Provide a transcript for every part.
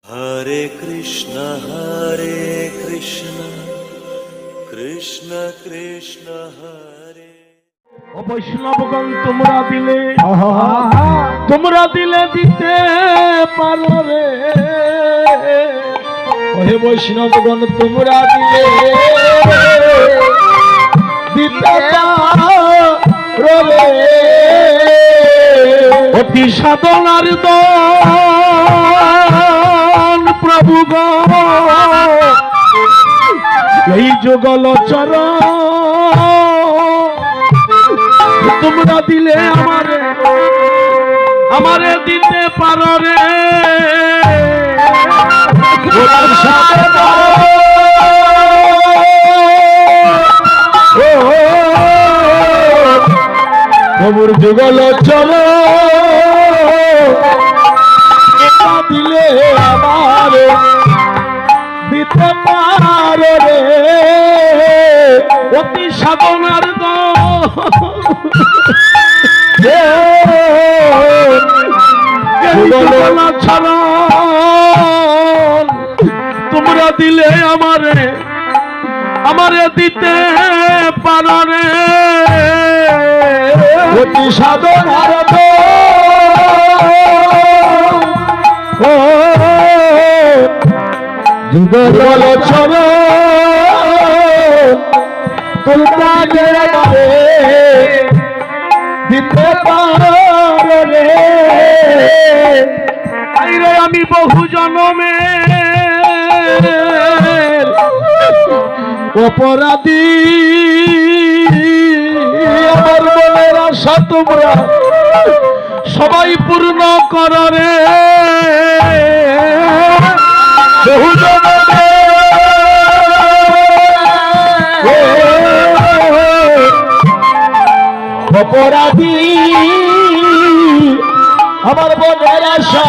हरे कृष्ण कृष्ण कृष्ण हरे। বৈষ্ণবগণ তোমরা দিলে দিতে পারো রে। ওহে বৈষ্ণবগণ তোমরা দিলে দিতে পারো রে। অতি সাধনার দান প্রভুগণ এই যুগল চরণ তোমরা দিলে আমারে দিতে পারো রে। প্রভুর যুগল চরণ দিলে আমারে দিতে পারো রে। অতি সাধনার তোমরা দিলে আমারে দিতে পারো রে। অতি সাধনার যুগল চরণ তোমরা দিতে পারো রে। আমি বহু জনমে অপরাধী আমার মনের আশা তোমরা সবাই পূর্ণ করো রে। বহু জনমে অপরাধী আমার মনের আশা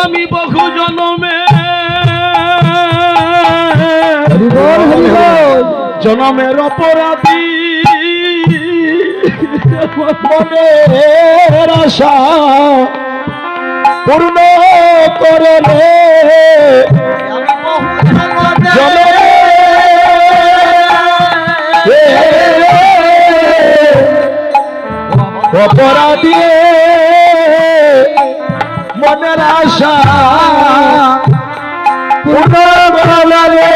আমি বহু জনমের অপরাধী মনের আশা পূর্ণ করে অপরাধী মনের আশা পূর্ণ করে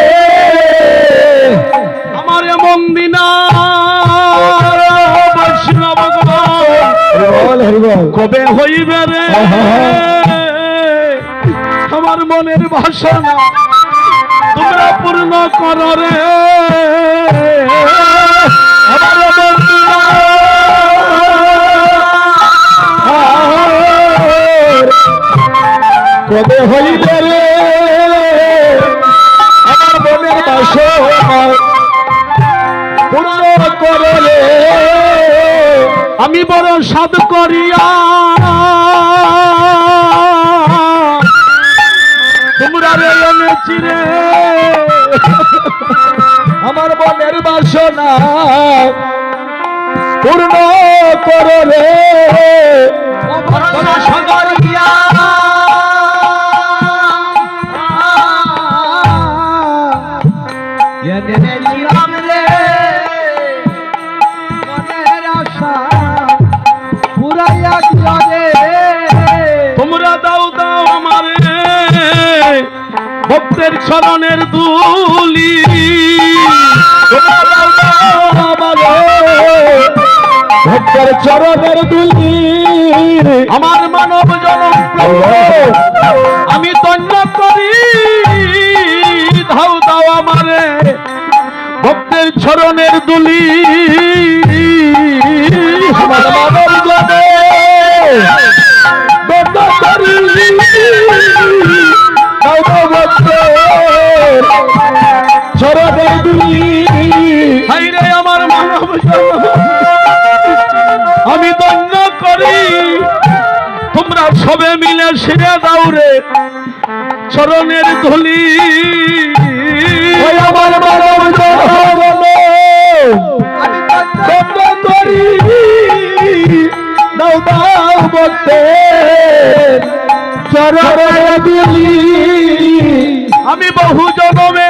আমার মন দিনা কবে হইবে রে আমার মনের বাসনা তোমরা পূর্ণ করো রে। আমার কবে হইবে রে আমার মনের বাসনা পূর্ণ করো রে। আমি বড় সাধ করিয়া তোমরা রে এনেছি রে আমার মনের বাসনা পূর্ণ করো রে। তোমরা দাও আমারে ভক্তের চরণের ধুলি। ভক্তের চরণের ধুলি আমার মানব জনম আমি ধন্য করি। দাও আমারে ভক্তের চরণের ধুলি আমার মানব জনে চরণের ধুলি হাইরে আমার মানব আমি ধন্য করি। তোমরা সবে মিলে সেরে দাও রে চরণের ধুলি আমার মানব আমি ধন্য করি। দাও দাও বলতে চরণে দুলি আমি বহু জনমে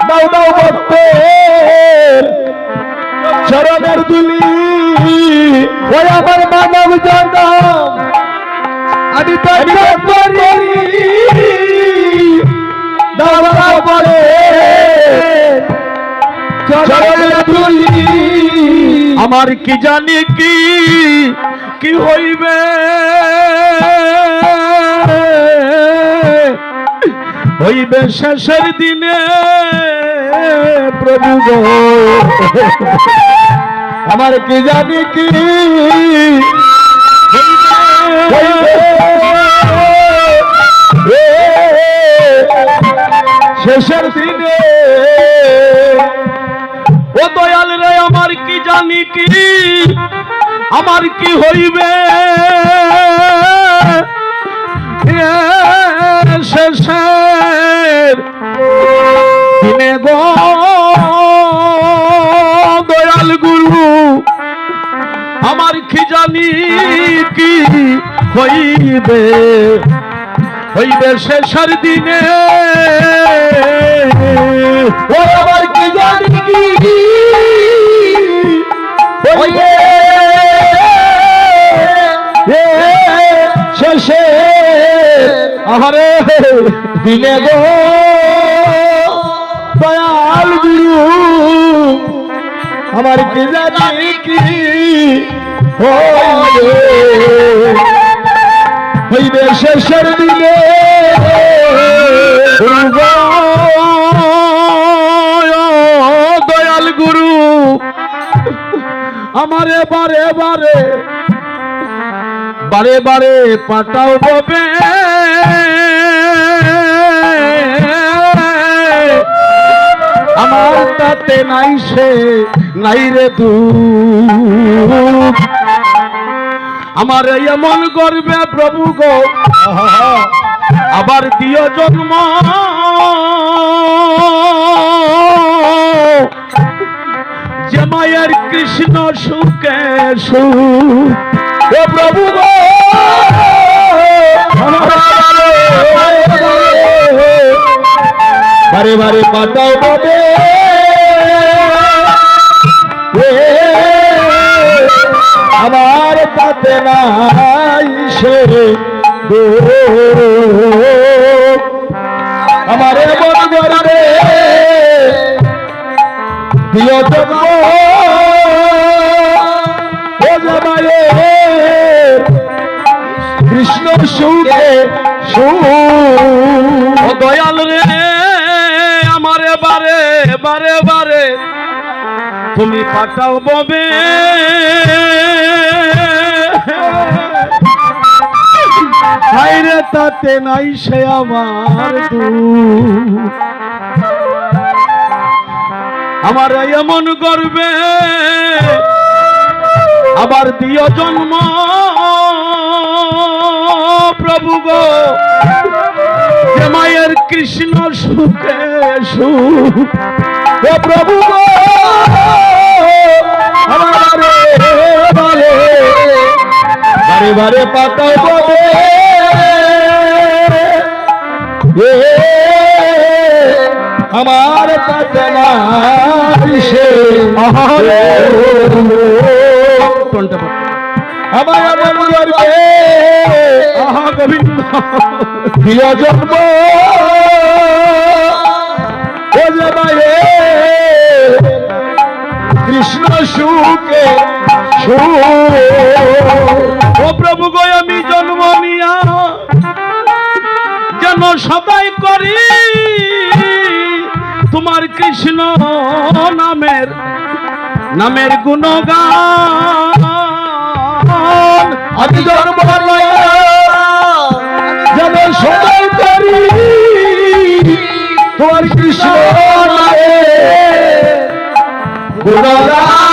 দাও দাও বলতে চরণের দুলি ওই আমার মানব জনম আমি তো দাও দাও বলে চরণের দুলি আমার কি জানি কি হইবে হইবে শেষের দিনে প্রভু গো আমার কি জানি কি শেষের দিনে ও দয়াল রে আমার কি জানি কি আমার কি হইবে শেষের দিনে গো দয়াল গুরু আমার কি জানি কি হইবে হইবে শেষের দিনে ও আমার কি জানি কি হইবে শেষে আহারে দিনে গো দয়াল গুরু আমার কি জানি কি হইবে শেষের দিনে দয়াল গুরু আমারে বারে বারে বারে বারে পাঠাও ববে আমার তাতে নাই সে নাই রে দুঃখ আমার এমন করবে প্রভু গো আবার দিও জন্ম যে মায়ের কৃষ্ণ সুখে সুখ ও প্রভু গো বারে বারে পাঠাও ববে আমার তাতে নাই সে আমার এমন করে দিও জন্ম ও জামায়ে কৃষ্ণ সুখে সুখ দয়াল রে আমারে বারে বারে বারে তুমি পাঠাও ববে হায়রে তাতে নাই সে আমার দুঃখ আমার এমন করবে আবার দিও জন্ম প্রভু গো যে মায়ের কৃষ্ণ সুখে সুখ ও প্রভু গো বারে বারে পাতাও বলে আমার পাতে নাই সে আমার এমন করবে আহা গোবিন্দ দিও জন্ম ও যে মায়ে কৃষ্ণ সুখে ও প্রভু গো আমি জন্ম নিয়া যেন সদাই করি তোমার কৃষ্ণ নামের গুণগান আমি জন্ম যেন সদাই করি তোমার কৃষ্ণ নামের গুণগান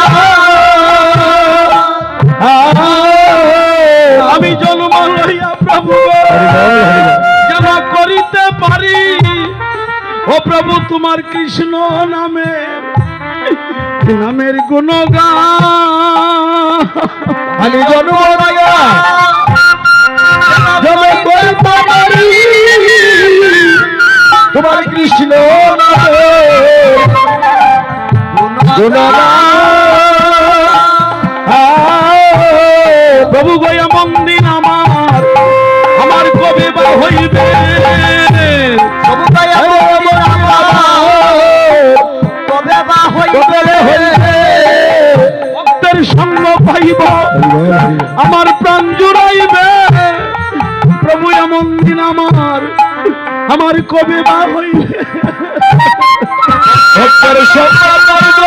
আমি জন্ম লইয়া প্রভু যেন করিতে পারি ও প্রভু তোমার কৃষ্ণ নামে নামের গুণগান আমি জন্ম মায়া জবে করতে পারি তোমার কৃষ্ণ নামে প্রভু গো এমন দিন আমার কবে বা হইবে ভক্তের সঙ্গ পাইব আমার প্রাণ জুড়াইবে প্রভু এমন দিন আমার কবে বা হইবে ভক্তের সঙ্গ পাইব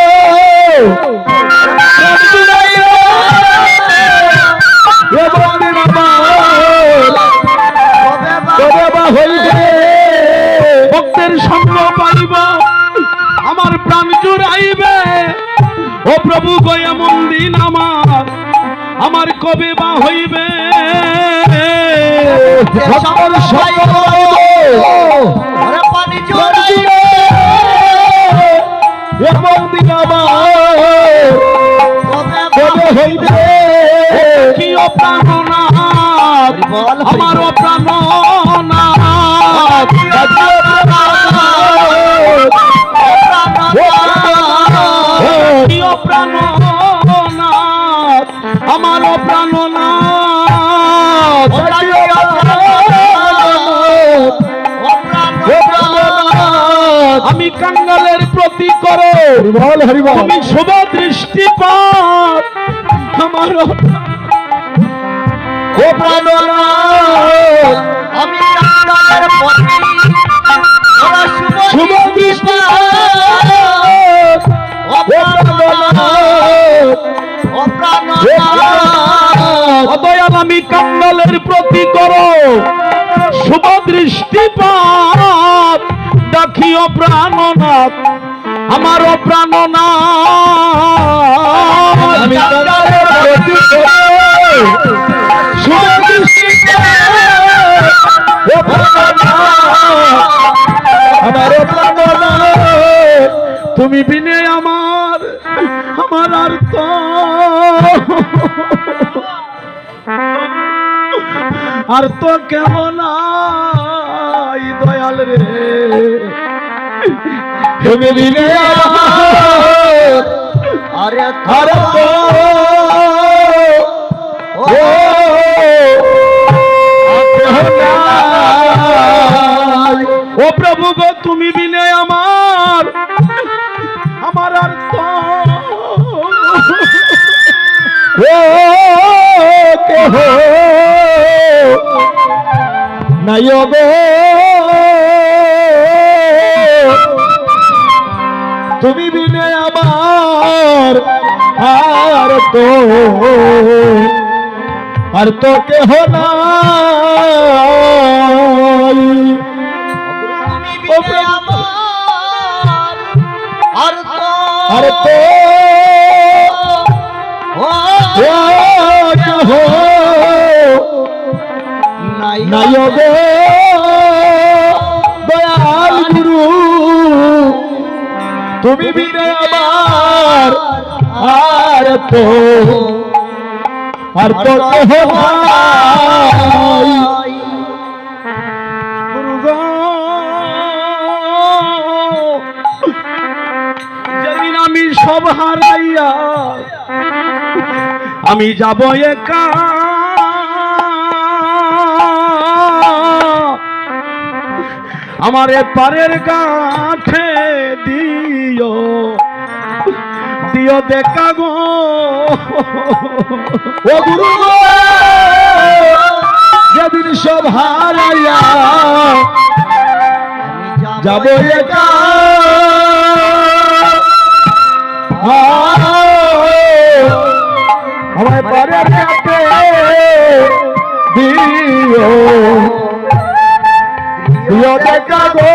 প্রাণ জুড়াইবে এমন দিন কবে বা হইবে ভক্তের সঙ্গ পাইব আমার প্রাণ জুড়াইবে ও প্রভু গো এমন দিন আমার কবে বা হইবে ভক্তের সঙ্গ পাইব এমন দিন কবে হইবে কি প্রাণনাথ আমার প্রাণনাথ কি প্রাণনাথ আমার প্রাণনাথ আমি কাঙ্গালের প্রতি করো তুমি শুভ দৃষ্টিপাত আমার ও প্রাণনাথ আমি কাঙ্গালের প্রতি শুভ দৃষ্টিপাত ও প্রাণনাথ দয়াল আমি কাঙ্গালের প্রতি করো শুভ দৃষ্টিপাত দেখিও প্রাণনাথ আমার প্রাণনাথ আমি কাঙ্গালের প্রতি শুভ দৃষ্টিপাত ও প্রাণনাথ আমার প্রাণনাথ তুমি বিনে আমার আর তো আর তো কেমন নাই দয়াল রে তুমি বিনে আরে আরে তো ও ও প্রভু গো তুমি বিনে আমার আর তো ও কেহ নাই গো তুমি বিনে আমার আর তো কেহ নাই তুমি বিনে আমার আর তো ও কেহ নাই নাই গো দয়াল গুরু তুমি বিনে আমার আর তো কেহ নাই গুরু গো যেদিন আমি সব হারাইয়া আমি যাব একা আমার পারের গাঁঠে দিও দেখা গো ও গুরু গো যেদিন সব হারাইয়া যাব একা আমার পারের কাছে দিও দেখা গো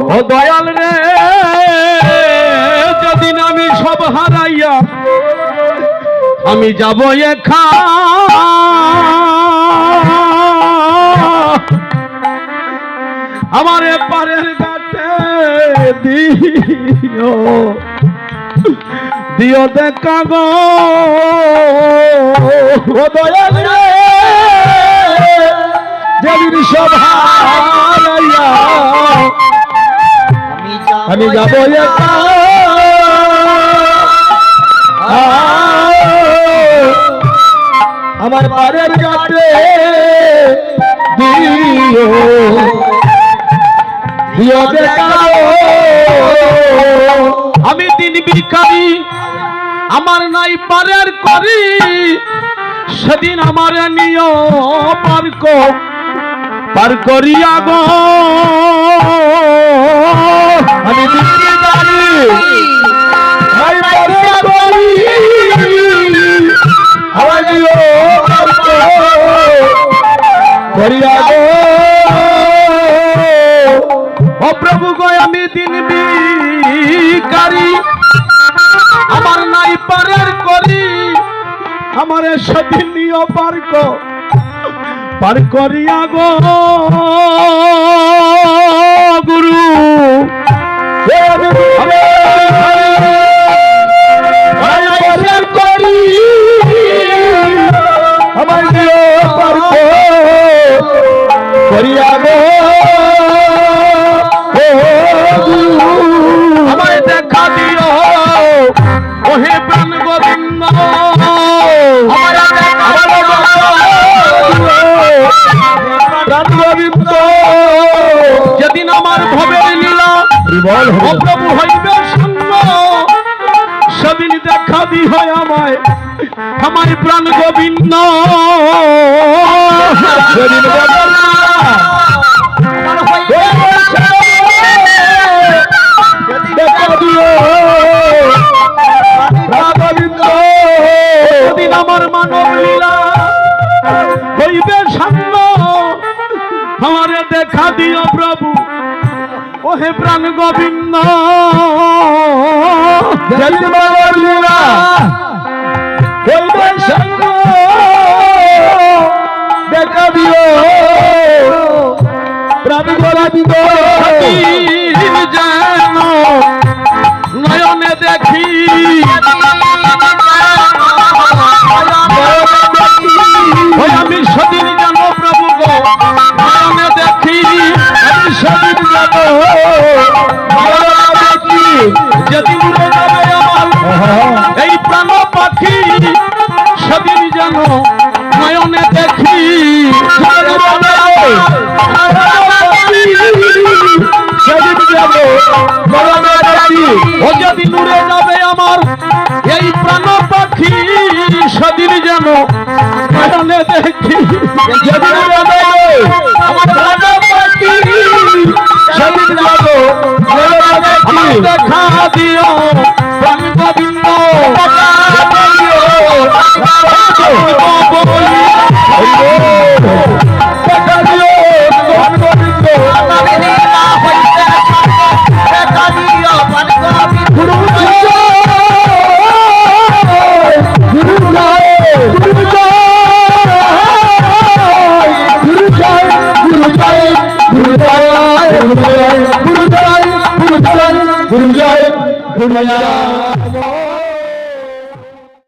ও দয়াল রে যেদিন আমি সব হারাইয়া আমি যাব একা আমার পারের ঘাটে দিও দিও দেখা গো ও দয়াল রে যেদিন সব হারাইয়া আমি যাব একা আমার বাড়ির কাছে দিও দিও দেখা আমি দিন ভিখারি আমার নাই পারের করি সেদিন আমার নিয় পার করিয়া গো আমি দিদি জানি ভাই পরে করি আমার দিও করিয়া গো ও প্রভু গো আমি দিন ভিখারি আমার নাই পারের করি আমার সেদিন নিয় পার করিয়া গো গুরু করি আমার দিও করিয়া গো আমায় দেখা দিও ওহে প্রাণ গোবিন্দ যেদিন আমার ভবের লীলা ও প্রভু হইবে সঙ্গ সেদিন দেখা দিও আমায় প্রাণ গোবিন্দ সেদিন আমার মানব লীলা হইবে সঙ্গ আমারে দেখা দিও প্রভু ওহে প্রাণ গোবিন্দ দেখা দিও প্রাণ গোবিন্দ যেন নয়নে দেখি আমি সেদিন যেন প্রভু গো নয়নে দেখি আমি সেদিন যেন দেখি যেদিন উড়ে যাবে আমার এই প্রাণ পাখি সেদিন যেন নয়নে দেখি সেদিন যাব ও যেদিন উড়ে যাবে আমার এই প্রাণ পাখি সেদিন যেন নয়নে দেখি যেদিন যাবে আমার প্রাণ পাখি সেদিন যাব আমায় দেখা দিও প্রাণ গোবিন্দ দেখা দিও প্রাণ গোবিন্দ গুরু জয়